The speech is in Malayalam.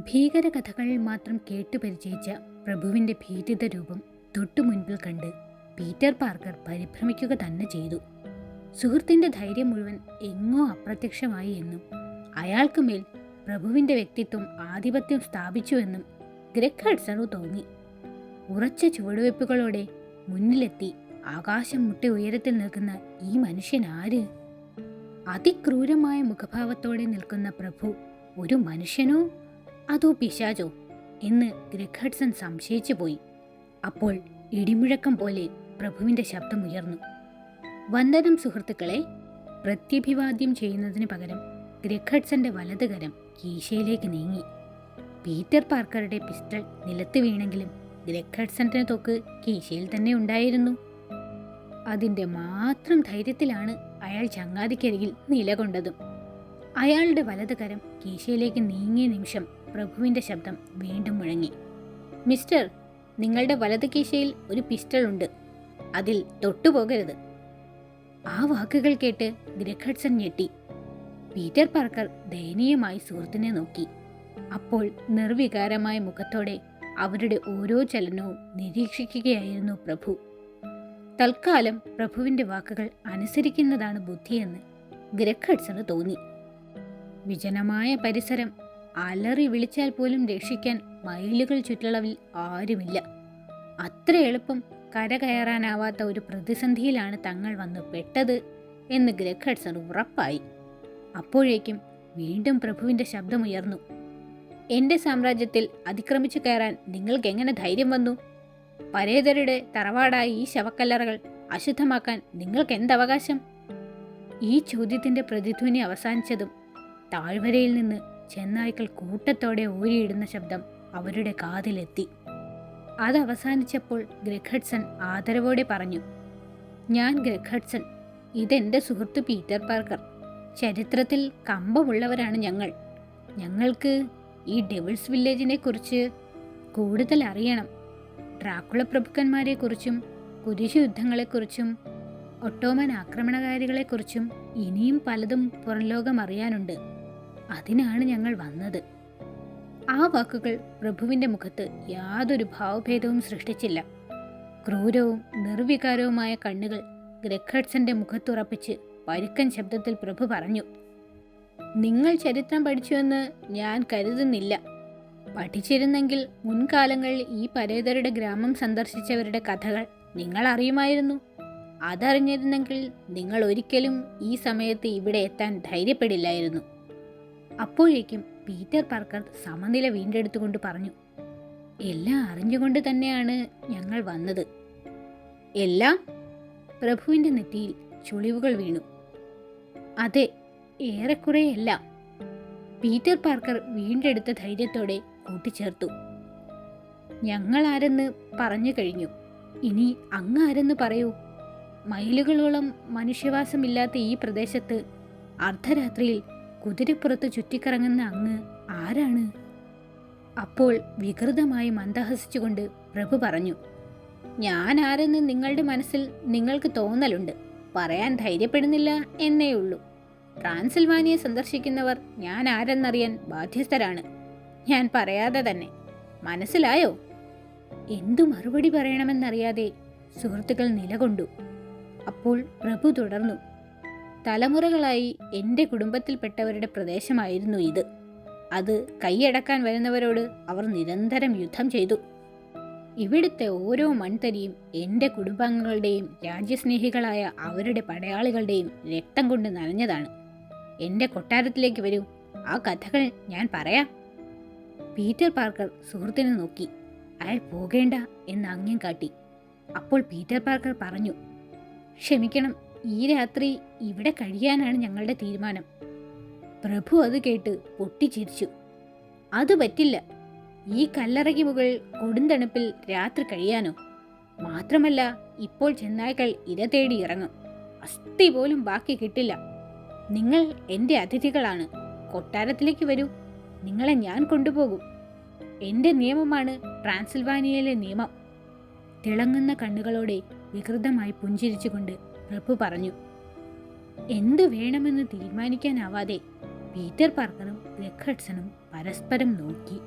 ഭീകരകഥകൾ മാത്രം കേട്ടു പരിചയിച്ച പ്രഭുവിൻ്റെ ഭീതിത രൂപം തൊട്ടു മുൻപിൽ കണ്ട് പീറ്റർ പാർക്കർ പരിഭ്രമിക്കുക തന്നെ ചെയ്തു. സുഹൃത്തിൻ്റെ ധൈര്യം മുഴുവൻ എങ്ങോ അപ്രത്യക്ഷമായി എന്നും അയാൾക്ക് മേൽ പ്രഭുവിൻ്റെ വ്യക്തിത്വം ആധിപത്യം സ്ഥാപിച്ചു എന്നും ഗ്രെഗ് ഹഡ്സണു തോന്നി. ഉറച്ച ചുവടുവയ്പ്പുകളോടെ മുന്നിലെത്തി ആകാശം മുട്ടി ഉയരത്തിൽ നിൽക്കുന്ന ഈ മനുഷ്യൻ ആര്? അതിക്രൂരമായ മുഖഭാവത്തോടെ നിൽക്കുന്ന പ്രഭു ഒരു മനുഷ്യനോ അതോ പിശാചോ എന്ന് ഗ്രെഗ് ഹഡ്സൺ സംശയിച്ചു പോയി. അപ്പോൾ ഇടിമുഴക്കം പോലെ പ്രഭുവിൻ്റെ ശബ്ദമുയർന്നു. വന്ദനം സുഹൃത്തുക്കളെ. പ്രത്യഭിവാദ്യം ചെയ്യുന്നതിന് പകരം ഗ്രെഗ് ഹഡ്സന്റെ വലതുകരം കീശയിലേക്ക് നീങ്ങി. പീറ്റർ പാർക്കറുടെ പിസ്റ്റൾ നിലത്ത് വീണെങ്കിലും ഗ്രെഗ് ഹഡ്സന്റെ തോക്ക് കീശയിൽ തന്നെ ഉണ്ടായിരുന്നു. അതിൻ്റെ മാത്രം ധൈര്യത്തിലാണ് അയാൾ ചങ്ങാതിക്കരികിൽ നിലകൊണ്ടതും. അയാളുടെ വലതുകരം കീശയിലേക്ക് നീങ്ങിയ നിമിഷം പ്രഭുവിൻ്റെ ശബ്ദം വീണ്ടും മുഴങ്ങി. മിസ്റ്റർ, നിങ്ങളുടെ വലത് കീശയിൽ ഒരു പിസ്റ്റൾ ഉണ്ട്, അതിൽ തൊട്ടുപോകരുത്. ആ വാക്കുകൾ കേട്ട് ഗ്രെഗ് ഹഡ്സൺ ഞെട്ടി. പീറ്റർ പാർക്കർ ദയനീയമായി സുഹൃത്തിനെ നോക്കി. അപ്പോൾ നിർവികാരമായ മുഖത്തോടെ അവരുടെ ഓരോ ചലനവും നിരീക്ഷിക്കുകയായിരുന്നു പ്രഭു. തൽക്കാലം പ്രഭുവിൻ്റെ വാക്കുകൾ അനുസരിക്കുന്നതാണ് ബുദ്ധിയെന്ന് ഗ്രെഗ് ഹഡ്സണ് തോന്നി. വിജനമായ പരിസരം, അലറി വിളിച്ചാൽ പോലും രക്ഷിക്കാൻ മൈലുകൾ ചുറ്റളവിൽ ആരുമില്ല. അത്ര എളുപ്പം കരകയറാനാവാത്ത ഒരു പ്രതിസന്ധിയിലാണ് തങ്ങൾ വന്ന് പെട്ടത് എന്ന് ഗ്രെഗ് ഹഡ്സൺ ഉറപ്പായി. അപ്പോഴേക്കും വീണ്ടും പ്രഭുവിൻ്റെ ശബ്ദമുയർന്നു. എൻ്റെ സാമ്രാജ്യത്തിൽ അതിക്രമിച്ചു കയറാൻ നിങ്ങൾക്ക് എങ്ങനെ ധൈര്യം വന്നു? പരേതരുടെ തറവാടായ ഈ ശവക്കല്ലറകൾ അശുദ്ധമാക്കാൻ നിങ്ങൾക്ക് എന്തവകാശം? ഈ ചോദ്യത്തിൻ്റെ പ്രതിധ്വനി അവസാനിച്ചതും താഴ്വരയിൽ നിന്ന് ചെന്നായ്ക്കൾ കൂട്ടത്തോടെ ഓരിയിടുന്ന ശബ്ദം അവരുടെ കാതിലെത്തി. അതവസാനിച്ചപ്പോൾ ഗ്രെഗ് ഹഡ്സൺ ആദരവോടെ പറഞ്ഞു, ഞാൻ ഗ്രെഗ് ഹഡ്സൺ, ഇതെൻ്റെ സുഹൃത്ത് പീറ്റർ പാർക്കർ. ചരിത്രത്തിൽ കമ്പമുള്ളവരാണ് ഞങ്ങൾ. ഞങ്ങൾക്ക് ഈ ഡെവിൾസ് വില്ലേജിനെ കുറിച്ച് കൂടുതൽ അറിയണം. ഡ്രാക്കുള പ്രഭുക്കന്മാരെക്കുറിച്ചും കുരിശു യുദ്ധങ്ങളെക്കുറിച്ചും ഒട്ടോമൻ ആക്രമണകാരികളെക്കുറിച്ചും ഇനിയും പലതും പുറംലോകം അറിയാനുണ്ട്. അതിനാണ് ഞങ്ങൾ വന്നത്. ആ വാക്കുകൾ പ്രഭുവിൻ്റെ മുഖത്ത് യാതൊരു ഭാവഭേദവും സൃഷ്ടിച്ചില്ല. ക്രൂരവും നിർവികാരവുമായ കണ്ണുകൾ ഗ്രെഗ് ഹഡ്സന്റെ മുഖത്തുറപ്പിച്ച് പരുക്കൻ ശബ്ദത്തിൽ പ്രഭു പറഞ്ഞു, നിങ്ങൾ ചരിത്രം പഠിച്ചുവെന്ന് ഞാൻ കരുതുന്നില്ല. പഠിച്ചിരുന്നെങ്കിൽ മുൻകാലങ്ങളിൽ ഈ പരേതരുടെ ഗ്രാമം സന്ദർശിച്ചവരുടെ കഥകൾ നിങ്ങൾ അറിയുമായിരുന്നു. അതറിഞ്ഞിരുന്നെങ്കിൽ നിങ്ങൾ ഒരിക്കലും ഈ സമയത്ത് ഇവിടെ എത്താൻ ധൈര്യപ്പെടില്ലായിരുന്നു. അപ്പോഴേക്കും പീറ്റർ പാർക്കർ സമനില വീണ്ടെടുത്തുകൊണ്ട് പറഞ്ഞു, എല്ലാം അറിഞ്ഞുകൊണ്ട് തന്നെയാണ് ഞങ്ങൾ വന്നത്. എല്ലാം? പ്രഭുവിൻ്റെ നെറ്റിയിൽ ചുളിവുകൾ വീണു. അതെ, ഏറെക്കുറെ എല്ലാം. പീറ്റർ പാർക്കർ വീണ്ടെടുത്ത ധൈര്യത്തോടെ കൂട്ടിച്ചേർത്തു. ഞങ്ങൾ ആരെന്ന് പറഞ്ഞു കഴിഞ്ഞു. ഇനി അങ്ങ് ആരെന്ന് പറയൂ. മൈലുകളോളം മനുഷ്യവാസമില്ലാത്ത ഈ പ്രദേശത്ത് അർദ്ധരാത്രിയിൽ കുതിരപ്പുറത്ത് ചുറ്റിക്കറങ്ങുന്ന അങ്ങ് ആരാണ്? അപ്പോൾ വികൃതമായി മന്ദഹസിച്ചുകൊണ്ട് പ്രഭു പറഞ്ഞു, ഞാൻ ആരെന്ന് നിങ്ങളുടെ മനസ്സിൽ നിങ്ങൾക്ക് തോന്നലുണ്ട്, പറയാൻ ധൈര്യപ്പെടുന്നില്ല എന്നേ ഉള്ളൂ. ട്രാൻസിൽവാനിയെ സന്ദർശിക്കുന്നവർ ഞാൻ ആരെന്നറിയാൻ ബാധ്യസ്ഥരാണ്. ഞാൻ പറയാതെ തന്നെ. മനസ്സിലായോ? എന്തു മറുപടി പറയണമെന്നറിയാതെ സുഹൃത്തുക്കൾ നിലകൊണ്ടു. അപ്പോൾ പ്രഭു തുടർന്നു, തലമുറകളായി എൻ്റെ കുടുംബത്തിൽപ്പെട്ടവരുടെ പ്രദേശമായിരുന്നു ഇത്. അത് കൈയടക്കാൻ വരുന്നവരോട് അവർ നിരന്തരം യുദ്ധം ചെയ്തു. ഇവിടുത്തെ ഓരോ മൺതരിയും എൻ്റെ കുടുംബാംഗങ്ങളുടെയും രാജ്യസ്നേഹികളായ അവരുടെ പടയാളികളുടെയും രക്തം കൊണ്ട് നനഞ്ഞതാണ്. എൻ്റെ കൊട്ടാരത്തിലേക്ക് വരൂ, ആ കഥകൾ ഞാൻ പറയാം. പീറ്റർ പാർക്കർ സുഹൃത്തിനെ നോക്കി. അയാൾ പോകേണ്ട എന്ന് ആംഗ്യം കാട്ടി. അപ്പോൾ പീറ്റർ പാർക്കർ പറഞ്ഞു, ക്ഷമിക്കണം, ഈ രാത്രി ഇവിടെ കഴിയാനാണ് ഞങ്ങളുടെ തീരുമാനം. പ്രഭു അത് കേട്ട് പൊട്ടിച്ചിരിച്ചു. അത് പറ്റില്ല. ഈ കല്ലറയ്ക്ക് മുകളിൽ കൊടുന്തണുപ്പിൽ രാത്രി കഴിയാനോ? മാത്രമല്ല, ഇപ്പോൾ ചെന്നായ്ക്കൾ ഇര തേടി ഇറങ്ങും. അസ്ഥി പോലും ബാക്കി കിട്ടില്ല. നിങ്ങൾ എൻ്റെ അതിഥികളാണ്. കൊട്ടാരത്തിലേക്ക് വരൂ, നിങ്ങളെ ഞാൻ കൊണ്ടുപോകും. എൻ്റെ നിയമമാണ് ട്രാൻസിൽവാനിയയിലെ നിയമം. തിളങ്ങുന്ന കണ്ണുകളോടെ വികൃതമായി പുഞ്ചിരിച്ചുകൊണ്ട് പ്രഭു പറഞ്ഞു. എന്തു വേണമെന്ന് തീരുമാനിക്കാനാവാതെ പീറ്റർ പാർക്കറും ഗ്രെഗ് ഹഡ്സണും പരസ്പരം നോക്കി.